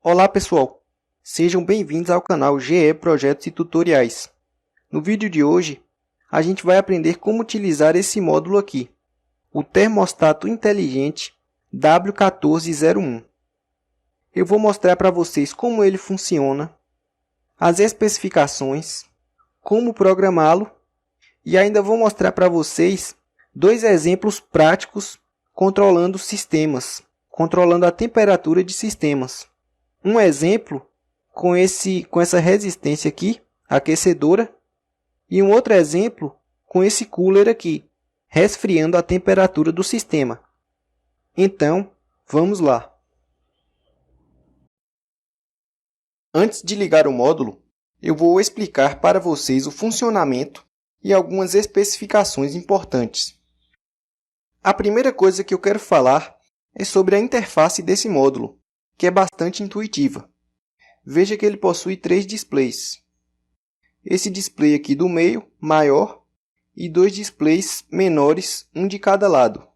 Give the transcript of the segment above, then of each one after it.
Olá pessoal, sejam bem-vindos ao canal GE Projetos e Tutoriais. No vídeo de hoje, a gente vai aprender como utilizar esse módulo aqui, o termostato inteligente W1401. Eu vou mostrar para vocês como ele funciona, as especificações, como programá-lo e ainda vou mostrar para vocês dois exemplos práticos controlando sistemas, controlando a temperatura de sistemas. Um exemplo com essa resistência aqui, aquecedora, e um outro exemplo com esse cooler aqui, resfriando a temperatura do sistema. Então, vamos lá. Antes de ligar o módulo, eu vou explicar para vocês o funcionamento e algumas especificações importantes. A primeira coisa que eu quero falar é sobre a interface desse módulo, que é bastante intuitiva. Veja que ele possui 3 displays. Esse display aqui do meio, maior, e 2 displays menores, um de cada lado.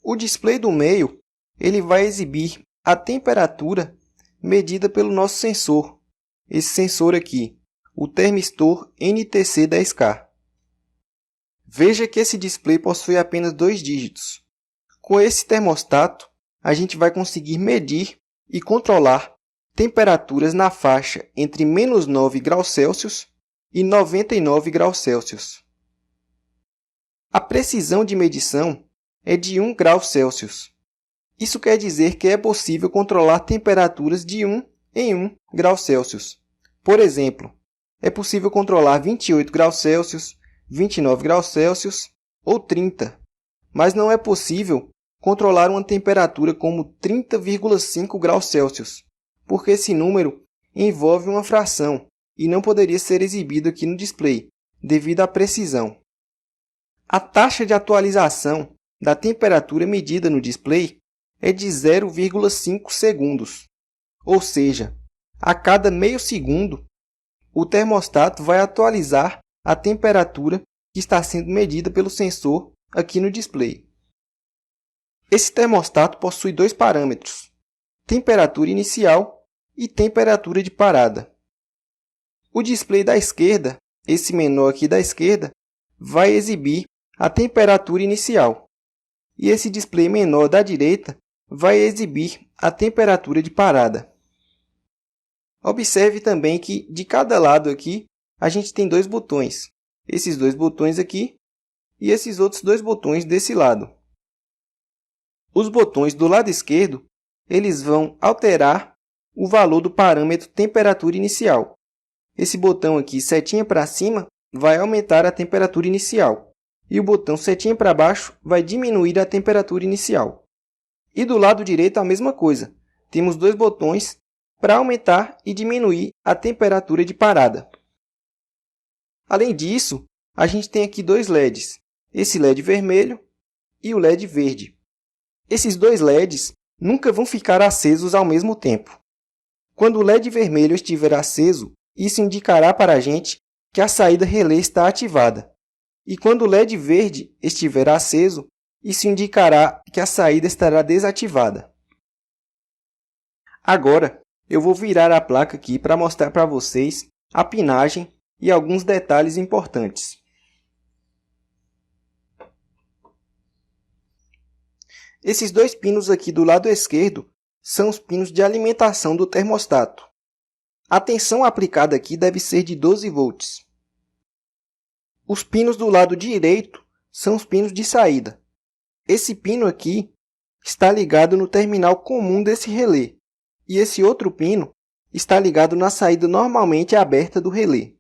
O display do meio ele vai exibir a temperatura medida pelo nosso sensor. Esse sensor aqui, o Thermistor NTC10K. Veja que esse display possui apenas 2 dígitos. Com esse termostato, a gente vai conseguir medir e controlar temperaturas na faixa entre menos 9 graus Celsius e 99 graus Celsius. A precisão de medição é de 1 grau Celsius. Isso quer dizer que é possível controlar temperaturas de 1 em 1 grau Celsius. Por exemplo, é possível controlar 28 graus Celsius, 29 graus Celsius ou 30, mas não é possível controlar uma temperatura como 30,5 graus Celsius, porque esse número envolve uma fração e não poderia ser exibido aqui no display, devido à precisão. A taxa de atualização da temperatura medida no display é de 0,5 segundos, ou seja, a cada meio segundo, o termostato vai atualizar a temperatura que está sendo medida pelo sensor aqui no display. Esse termostato possui 2 parâmetros, temperatura inicial e temperatura de parada. O display da esquerda, esse menor aqui da esquerda, vai exibir a temperatura inicial. E esse display menor da direita vai exibir a temperatura de parada. Observe também que de cada lado aqui a gente tem 2 botões. Esses 2 botões aqui e esses outros 2 botões desse lado. Os botões do lado esquerdo, eles vão alterar o valor do parâmetro temperatura inicial. Esse botão aqui, setinha para cima, vai aumentar a temperatura inicial. E o botão setinha para baixo vai diminuir a temperatura inicial. E do lado direito a mesma coisa. Temos 2 botões para aumentar e diminuir a temperatura de parada. Além disso, a gente tem aqui 2 LEDs. Esse LED vermelho e o LED verde. Esses 2 LEDs nunca vão ficar acesos ao mesmo tempo. Quando o LED vermelho estiver aceso, isso indicará para a gente que a saída relé está ativada. E quando o LED verde estiver aceso, isso indicará que a saída estará desativada. Agora, eu vou virar a placa aqui para mostrar para vocês a pinagem e alguns detalhes importantes. Esses 2 pinos aqui do lado esquerdo são os pinos de alimentação do termostato. A tensão aplicada aqui deve ser de 12 volts. Os pinos do lado direito são os pinos de saída. Esse pino aqui está ligado no terminal comum desse relé. E esse outro pino está ligado na saída normalmente aberta do relé.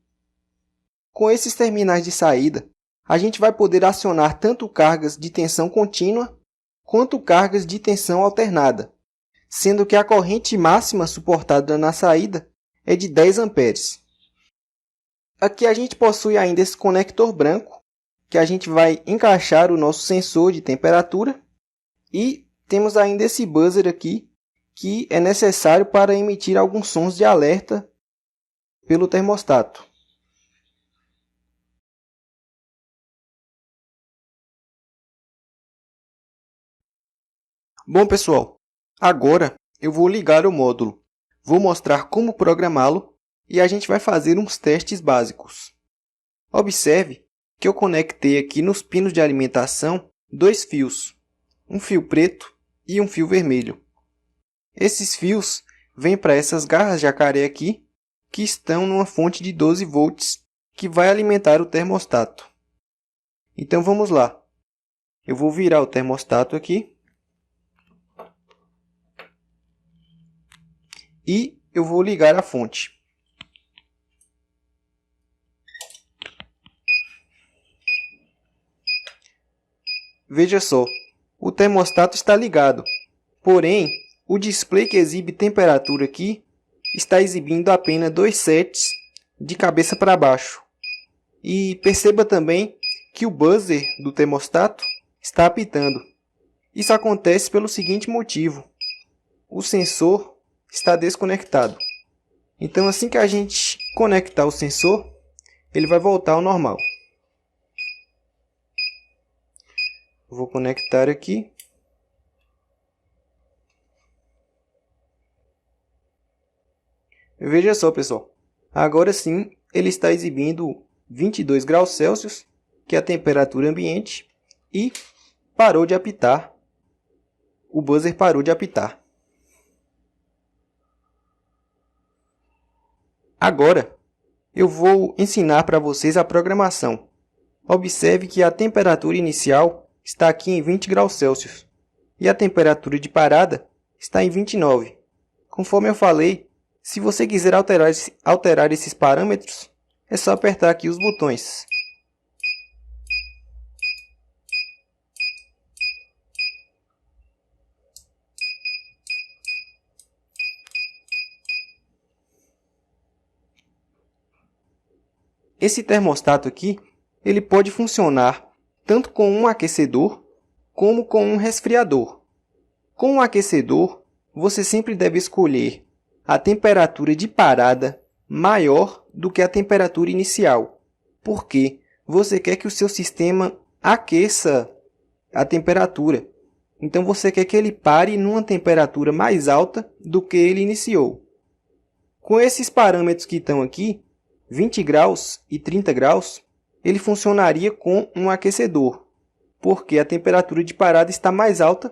Com esses terminais de saída, a gente vai poder acionar tanto cargas de tensão contínua quanto cargas de tensão alternada, sendo que a corrente máxima suportada na saída é de 10 amperes. Aqui a gente possui ainda esse conector branco, que a gente vai encaixar o nosso sensor de temperatura, e temos ainda esse buzzer aqui, que é necessário para emitir alguns sons de alerta pelo termostato. Bom, pessoal, agora eu vou ligar o módulo. Vou mostrar como programá-lo e a gente vai fazer uns testes básicos. Observe que eu conectei aqui nos pinos de alimentação dois fios, um fio preto e um fio vermelho. Esses fios vêm para essas garras jacaré aqui, que estão numa fonte de 12 volts, que vai alimentar o termostato. Então vamos lá. Eu vou virar o termostato aqui. E eu vou ligar a fonte. Veja só, o termostato está ligado, porém, o display que exibe temperatura aqui está exibindo apenas 2 sets de cabeça para baixo. E perceba também que o buzzer do termostato está apitando. Isso acontece pelo seguinte motivo: o sensor está desconectado. Então, assim que a gente conectar o sensor, ele vai voltar ao normal. Vou conectar aqui. Veja só, pessoal. Agora sim, ele está exibindo 22 graus Celsius, que é a temperatura ambiente, e parou de apitar. O buzzer parou de apitar. Agora, eu vou ensinar para vocês a programação. Observe que a temperatura inicial está aqui em 20 graus Celsius e a temperatura de parada está em 29. Conforme eu falei, se você quiser alterar esses parâmetros, é só apertar aqui os botões. Esse termostato aqui, ele pode funcionar tanto com um aquecedor como com um resfriador. Com um aquecedor, você sempre deve escolher a temperatura de parada maior do que a temperatura inicial, porque você quer que o seu sistema aqueça a temperatura. Então você quer que ele pare numa temperatura mais alta do que ele iniciou. Com esses parâmetros que estão aqui, 20 graus e 30 graus, ele funcionaria com um aquecedor, porque a temperatura de parada está mais alta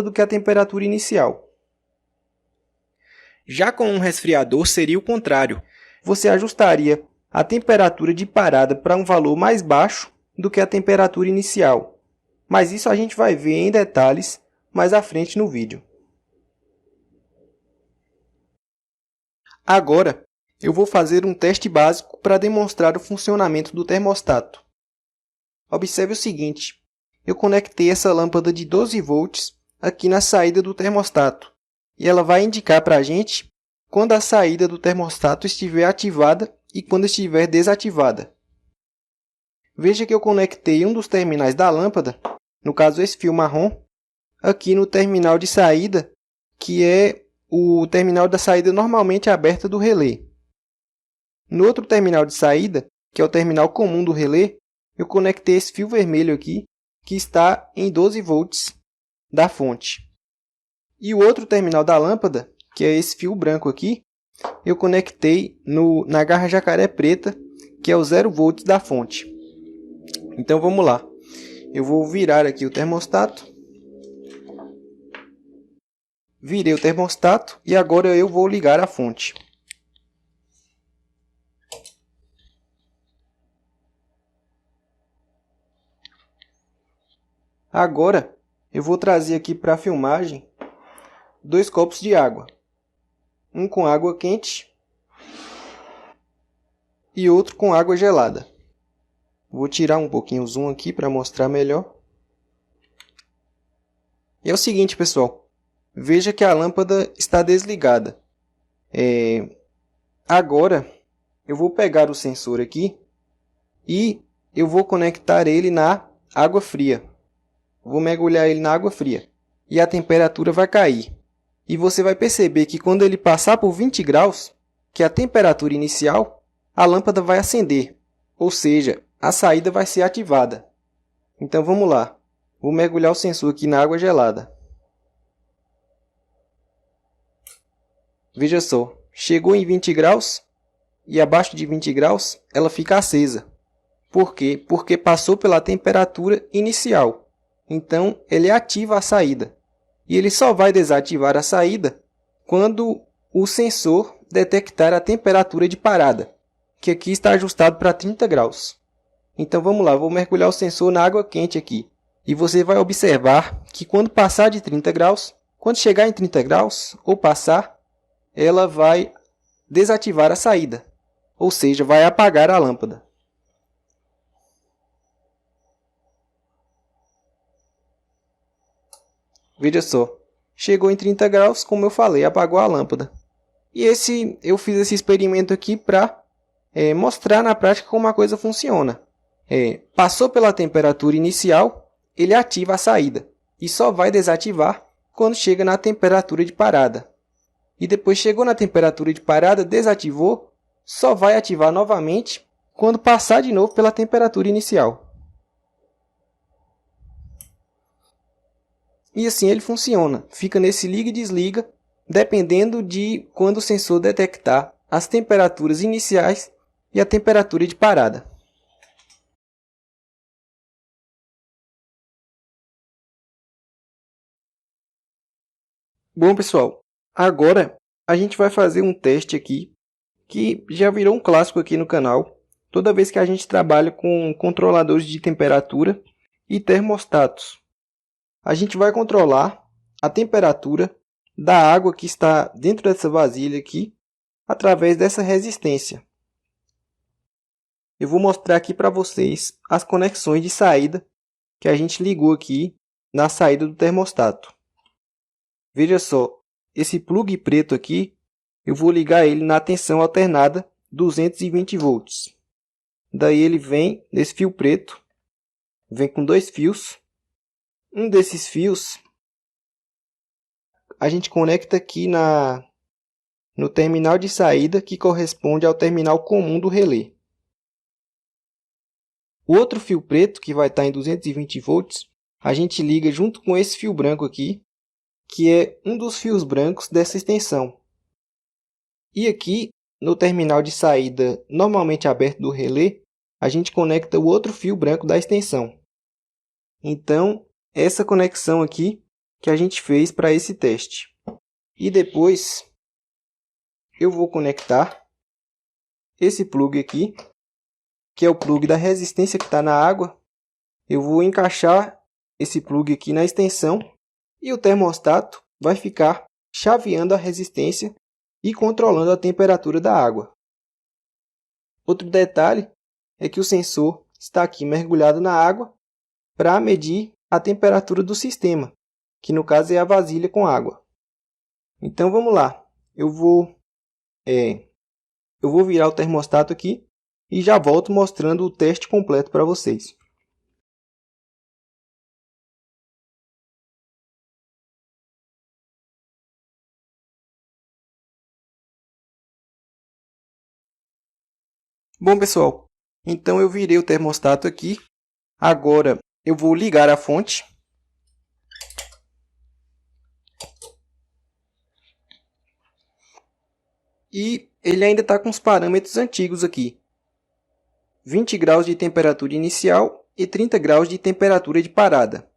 do que a temperatura inicial. Já com um resfriador seria o contrário. Você ajustaria a temperatura de parada para um valor mais baixo do que a temperatura inicial. Mas isso a gente vai ver em detalhes mais à frente no vídeo. Agora, eu vou fazer um teste básico para demonstrar o funcionamento do termostato. Observe o seguinte: eu conectei essa lâmpada de 12 volts aqui na saída do termostato. E ela vai indicar para a gente quando a saída do termostato estiver ativada e quando estiver desativada. Veja que eu conectei um dos terminais da lâmpada, no caso esse fio marrom, aqui no terminal de saída, que é o terminal da saída normalmente aberta do relé. No outro terminal de saída, que é o terminal comum do relé, eu conectei esse fio vermelho aqui, que está em 12 volts da fonte. E o outro terminal da lâmpada, que é esse fio branco aqui, eu conectei na garra jacaré preta, que é o 0 volts da fonte. Então vamos lá. Eu vou virar aqui o termostato. Virei o termostato e agora eu vou ligar a fonte. Agora eu vou trazer aqui para a filmagem 2 copos de água. Um com água quente e outro com água gelada. Vou tirar um pouquinho o zoom aqui para mostrar melhor. E é o seguinte, pessoal. Veja que a lâmpada está desligada. Agora eu vou pegar o sensor aqui e eu vou conectar ele na água fria. Vou mergulhar ele na água fria e a temperatura vai cair. E você vai perceber que quando ele passar por 20 graus, que é a temperatura inicial, a lâmpada vai acender, ou seja, a saída vai ser ativada. Então vamos lá. Vou mergulhar o sensor aqui na água gelada. Veja só, chegou em 20 graus e abaixo de 20 graus ela fica acesa. Por quê? Porque passou pela temperatura inicial. Então, ele ativa a saída. E ele só vai desativar a saída quando o sensor detectar a temperatura de parada, que aqui está ajustado para 30 graus. Então, vamos lá, vou mergulhar o sensor na água quente aqui. E você vai observar que quando passar de 30 graus, quando chegar em 30 graus ou passar, ela vai desativar a saída, ou seja, vai apagar a lâmpada. Veja só, chegou em 30 graus, como eu falei, apagou a lâmpada. E eu fiz esse experimento aqui para mostrar na prática como a coisa funciona. Passou pela temperatura inicial, ele ativa a saída e só vai desativar quando chega na temperatura de parada. E depois chegou na temperatura de parada, desativou, só vai ativar novamente quando passar de novo pela temperatura inicial. E assim ele funciona, fica nesse liga e desliga, dependendo de quando o sensor detectar as temperaturas iniciais e a temperatura de parada. Bom, pessoal, agora a gente vai fazer um teste aqui que já virou um clássico aqui no canal, toda vez que a gente trabalha com controladores de temperatura e termostatos. A gente vai controlar a temperatura da água que está dentro dessa vasilha aqui, através dessa resistência. Eu vou mostrar aqui para vocês as conexões de saída que a gente ligou aqui na saída do termostato. Veja só, esse plug preto aqui, eu vou ligar ele na tensão alternada 220 volts. Daí ele vem nesse fio preto, vem com dois fios. Um desses fios a gente conecta aqui no terminal de saída que corresponde ao terminal comum do relé. O outro fio preto, que vai estar em 220 volts, a gente liga junto com esse fio branco aqui, que é um dos fios brancos dessa extensão. E aqui, no terminal de saída normalmente aberto do relé, a gente conecta o outro fio branco da extensão. Então, essa conexão aqui que a gente fez para esse teste. E depois, eu vou conectar esse plug aqui, que é o plug da resistência que está na água. Eu vou encaixar esse plug aqui na extensão e o termostato vai ficar chaveando a resistência e controlando a temperatura da água. Outro detalhe é que o sensor está aqui mergulhado na água para medir a temperatura do sistema, que no caso é a vasilha com água. Então vamos lá, eu vou virar o termostato aqui e já volto mostrando o teste completo para vocês. Bom, pessoal, então eu virei o termostato aqui. Agora eu vou ligar a fonte. E ele ainda está com os parâmetros antigos aqui. 20 graus de temperatura inicial e 30 graus de temperatura de parada.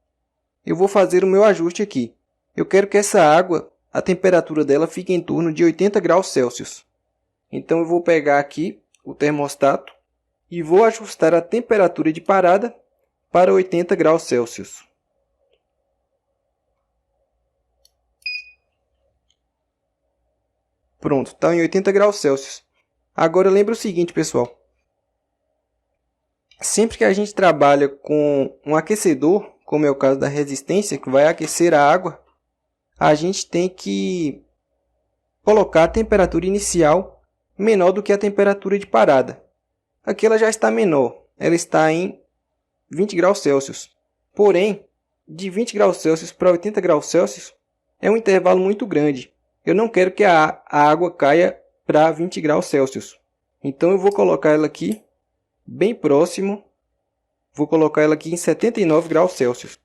Eu vou fazer o meu ajuste aqui. Eu quero que essa água, a temperatura dela fique em torno de 80 graus Celsius. Então eu vou pegar aqui o termostato e vou ajustar a temperatura de parada para 80 graus Celsius. Pronto, está em 80 graus Celsius. Agora lembra o seguinte, pessoal. Sempre que a gente trabalha com um aquecedor, como é o caso da resistência, que vai aquecer a água, a gente tem que colocar a temperatura inicial menor do que a temperatura de parada. Aqui ela já está menor, ela está em 20 graus Celsius. Porém, de 20 graus Celsius para 80 graus Celsius é um intervalo muito grande. Eu não quero que a água caia para 20 graus Celsius. Então eu vou colocar ela aqui bem próximo. Vou colocar ela aqui em 79 graus Celsius.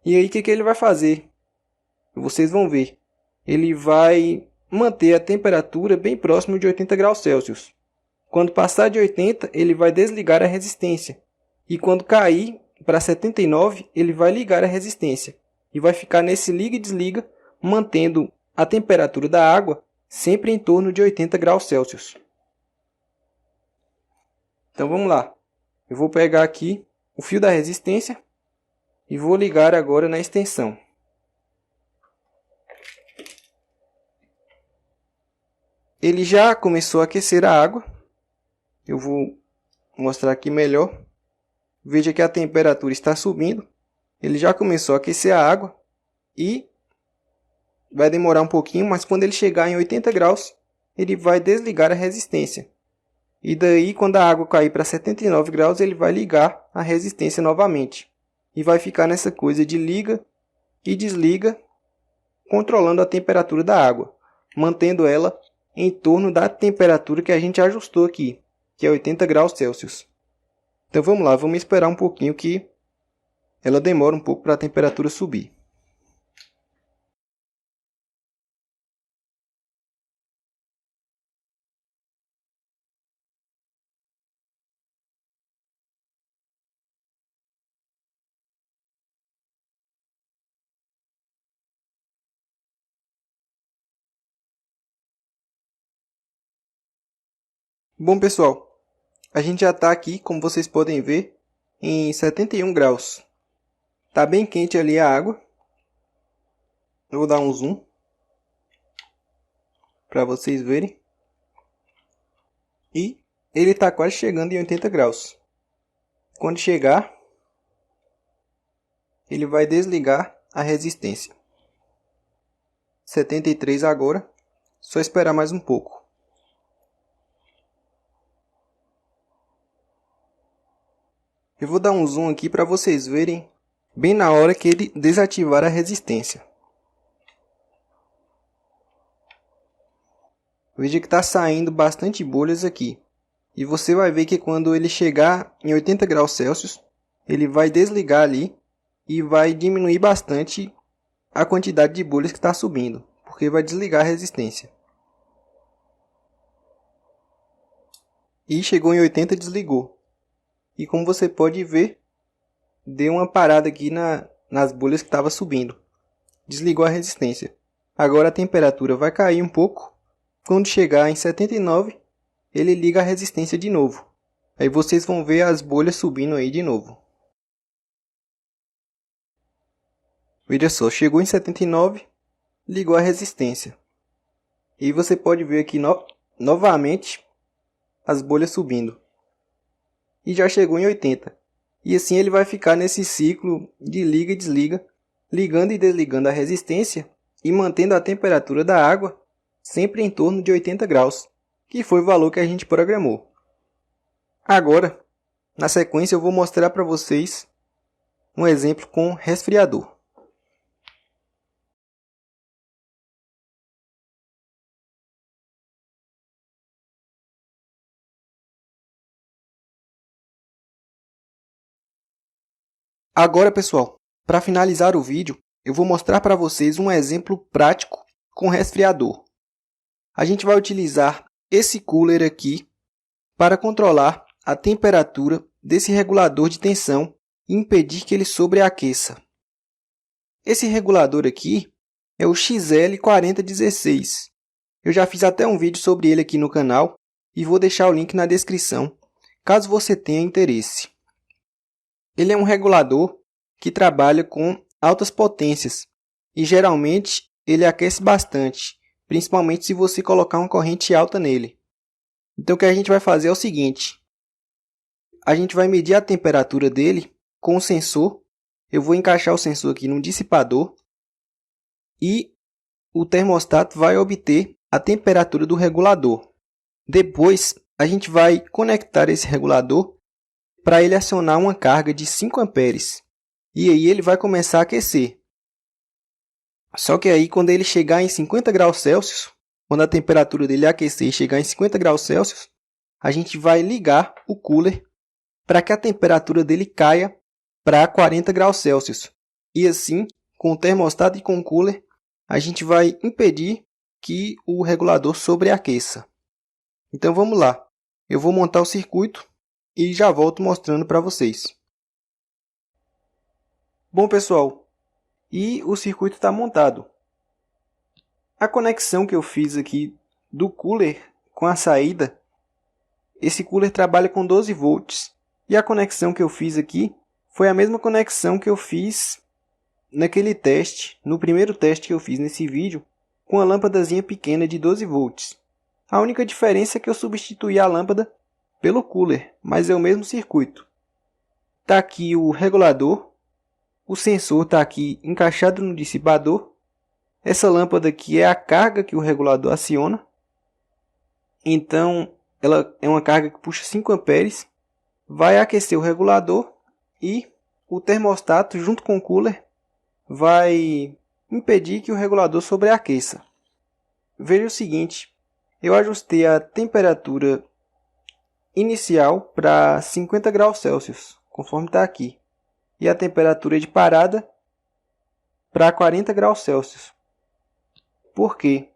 E aí o que ele vai fazer? Vocês vão ver. ele vai manter a temperatura bem próximo de 80 graus Celsius. Quando passar de 80, ele vai desligar a resistência. E quando cair para 79, ele vai ligar a resistência. E vai ficar nesse liga e desliga, mantendo a temperatura da água sempre em torno de 80 graus Celsius. Então vamos lá. Eu vou pegar aqui o fio da resistência e vou ligar agora na extensão. Ele já começou a aquecer a água. Eu vou mostrar aqui melhor. Veja que a temperatura está subindo. Ele já começou a aquecer a água e vai demorar um pouquinho, mas quando ele chegar em 80 graus, ele vai desligar a resistência. E daí, quando a água cair para 79 graus, ele vai ligar a resistência novamente. E vai ficar nessa coisa de liga e desliga, controlando a temperatura da água, mantendo ela em torno da temperatura que a gente ajustou aqui, que é 80 graus Celsius. Então vamos lá, vamos esperar um pouquinho que ela demora um pouco para a temperatura subir. Bom, pessoal, a gente já está aqui, como vocês podem ver, em 71 graus. Está bem quente ali a água. Eu vou dar um zoom para vocês verem. E ele está quase chegando em 80 graus. Quando chegar, ele vai desligar a resistência. 73 agora. Só esperar mais um pouco. Eu vou dar um zoom aqui para vocês verem bem na hora que ele desativar a resistência. Veja que está saindo bastante bolhas aqui. E você vai ver que quando ele chegar em 80 graus Celsius, ele vai desligar ali e vai diminuir bastante a quantidade de bolhas que está subindo, porque vai desligar a resistência. E chegou em 80 e desligou. E como você pode ver, deu uma parada aqui nas bolhas que estava subindo. Desligou a resistência. Agora a temperatura vai cair um pouco. Quando chegar em 79, ele liga a resistência de novo. Aí vocês vão ver as bolhas subindo aí de novo. Veja só, chegou em 79, ligou a resistência. E você pode ver aqui novamente as bolhas subindo. E já chegou em 80. E assim ele vai ficar nesse ciclo de liga e desliga, ligando e desligando a resistência e mantendo a temperatura da água sempre em torno de 80 graus, que foi o valor que a gente programou. Agora, na sequência, eu vou mostrar para vocês um exemplo com resfriador. Agora, pessoal, para finalizar o vídeo, eu vou mostrar para vocês um exemplo prático com resfriador. A gente vai utilizar esse cooler aqui para controlar a temperatura desse regulador de tensão e impedir que ele sobreaqueça. Esse regulador aqui é o XL4016. Eu já fiz até um vídeo sobre ele aqui no canal e vou deixar o link na descrição, caso você tenha interesse. Ele é um regulador que trabalha com altas potências e geralmente ele aquece bastante, principalmente se você colocar uma corrente alta nele. Então o que a gente vai fazer é o seguinte: a gente vai medir a temperatura dele com o sensor. Eu vou encaixar o sensor aqui no dissipador e o termostato vai obter a temperatura do regulador. Depois a gente vai conectar esse regulador para ele acionar uma carga de 5 amperes. E aí ele vai começar a aquecer. Só que aí quando ele chegar em 50 graus Celsius, quando a temperatura dele aquecer e chegar em 50 graus Celsius, a gente vai ligar o cooler para que a temperatura dele caia para 40 graus Celsius. E assim, com o termostato e com o cooler, a gente vai impedir que o regulador sobreaqueça. Então vamos lá. Eu vou montar o circuito e já volto mostrando para vocês. Bom, pessoal, e o circuito está montado. A conexão que eu fiz aqui do cooler com a saída, esse cooler trabalha com 12 volts. E a conexão que eu fiz aqui foi a mesma conexão que eu fiz naquele teste, no primeiro teste que eu fiz nesse vídeo, com a lâmpadazinha pequena de 12 volts. A única diferença é que eu substituí a lâmpada pelo cooler, mas é o mesmo circuito. Está aqui o regulador, o sensor está aqui encaixado no dissipador. Essa lâmpada aqui é a carga que o regulador aciona. Então, ela é uma carga que puxa 5 amperes, vai aquecer o regulador e o termostato junto com o cooler vai impedir que o regulador sobreaqueça. Veja o seguinte, eu ajustei a temperatura inicial para 50 graus Celsius, conforme está aqui, e a temperatura de parada para 40 graus Celsius. Por quê?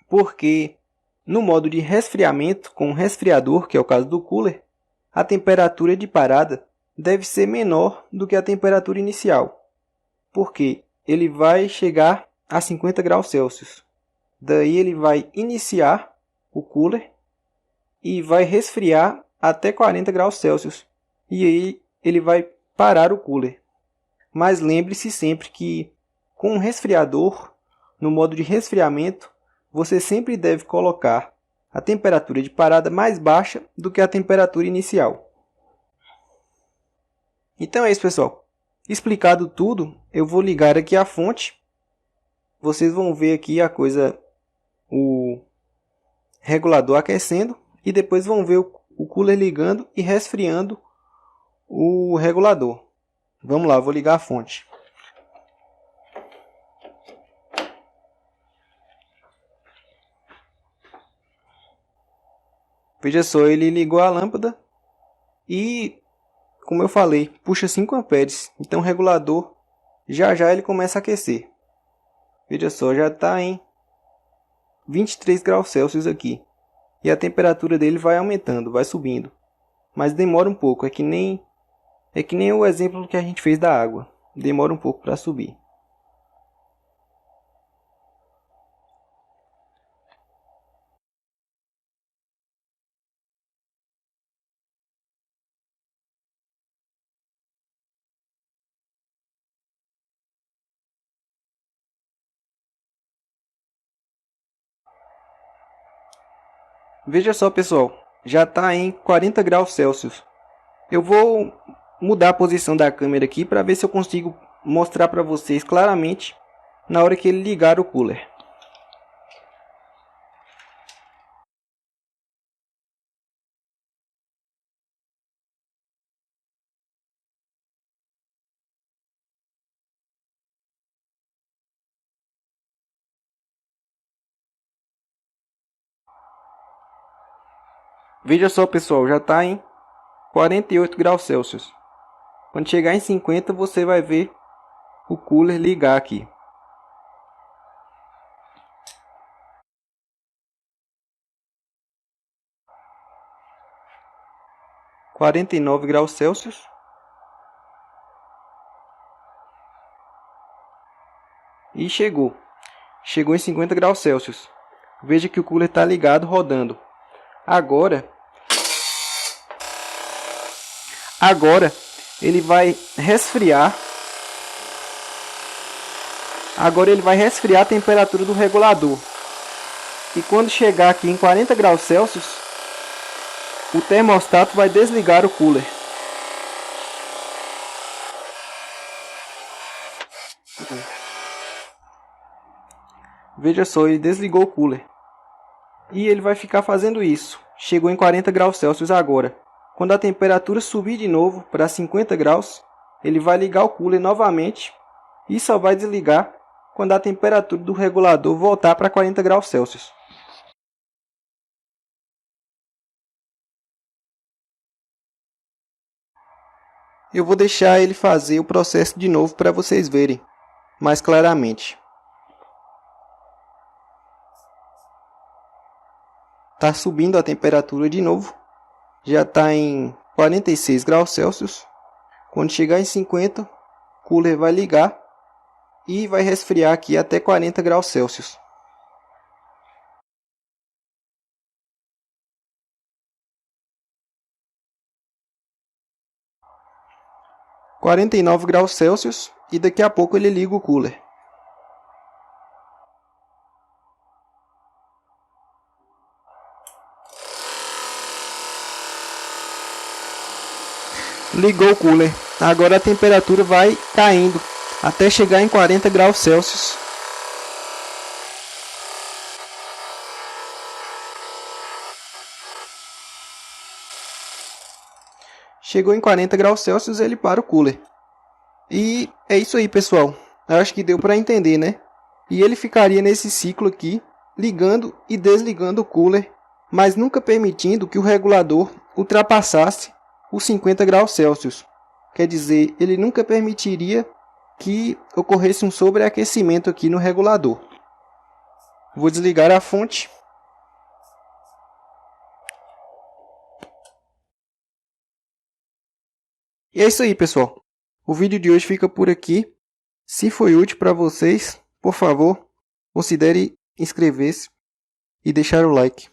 Porque no modo de resfriamento com o resfriador, que é o caso do cooler, a temperatura de parada deve ser menor do que a temperatura inicial, porque ele vai chegar a 50 graus Celsius. Daí ele vai iniciar o cooler e vai resfriar até 40 graus Celsius. E aí ele vai parar o cooler. Mas lembre-se sempre que com o resfriador, no modo de resfriamento, você sempre deve colocar a temperatura de parada mais baixa do que a temperatura inicial. Então é isso, pessoal. Explicado tudo, eu vou ligar aqui a fonte. Vocês vão ver aqui o regulador aquecendo e depois vão ver o cooler ligando e resfriando o regulador. Vamos lá, vou ligar a fonte. Veja só, ele ligou a lâmpada e, como eu falei, puxa 5 amperes. Então o regulador já ele começa a aquecer. Veja só, já está em 23 graus Celsius aqui. E a temperatura dele vai aumentando, vai subindo. Mas demora um pouco, é que nem o exemplo que a gente fez da água. Demora um pouco para subir. Veja só, pessoal, já está em 40 graus Celsius. Eu vou mudar a posição da câmera aqui para ver se eu consigo mostrar para vocês claramente na hora que ele ligar o cooler. Veja só, pessoal, já está em 48 graus Celsius. Quando chegar em 50, você vai ver o cooler ligar aqui. - 49 graus Celsius. E chegou em 50 graus Celsius. Veja que o cooler está ligado, rodando. Agora ele vai resfriar. Agora ele vai resfriar a temperatura do regulador. E quando chegar aqui em 40 graus Celsius, o termostato vai desligar o cooler. Veja só, ele desligou o cooler. E ele vai ficar fazendo isso. Chegou em 40 graus Celsius agora. Quando a temperatura subir de novo para 50 graus, ele vai ligar o cooler novamente e só vai desligar quando a temperatura do regulador voltar para 40 graus Celsius. Eu vou deixar ele fazer o processo de novo para vocês verem mais claramente. Está subindo a temperatura de novo. Já está em 46 graus Celsius. Quando chegar em 50, o cooler vai ligar e vai resfriar aqui até 40 graus Celsius. – 49 graus Celsius e daqui a pouco ele liga o cooler. Ligou o cooler. Agora a temperatura vai caindo até chegar em 40 graus Celsius. Chegou em 40 graus Celsius, ele para o cooler. E é isso aí, pessoal. Eu acho que deu para entender, né? E ele ficaria nesse ciclo aqui, ligando e desligando o cooler, mas nunca permitindo que o regulador ultrapassasse os 50 graus Celsius. Quer dizer, ele nunca permitiria que ocorresse um sobreaquecimento aqui no regulador. Vou desligar a fonte. E é isso aí, pessoal. O vídeo de hoje fica por aqui. Se foi útil para vocês, por favor, considere inscrever-se e deixar o like.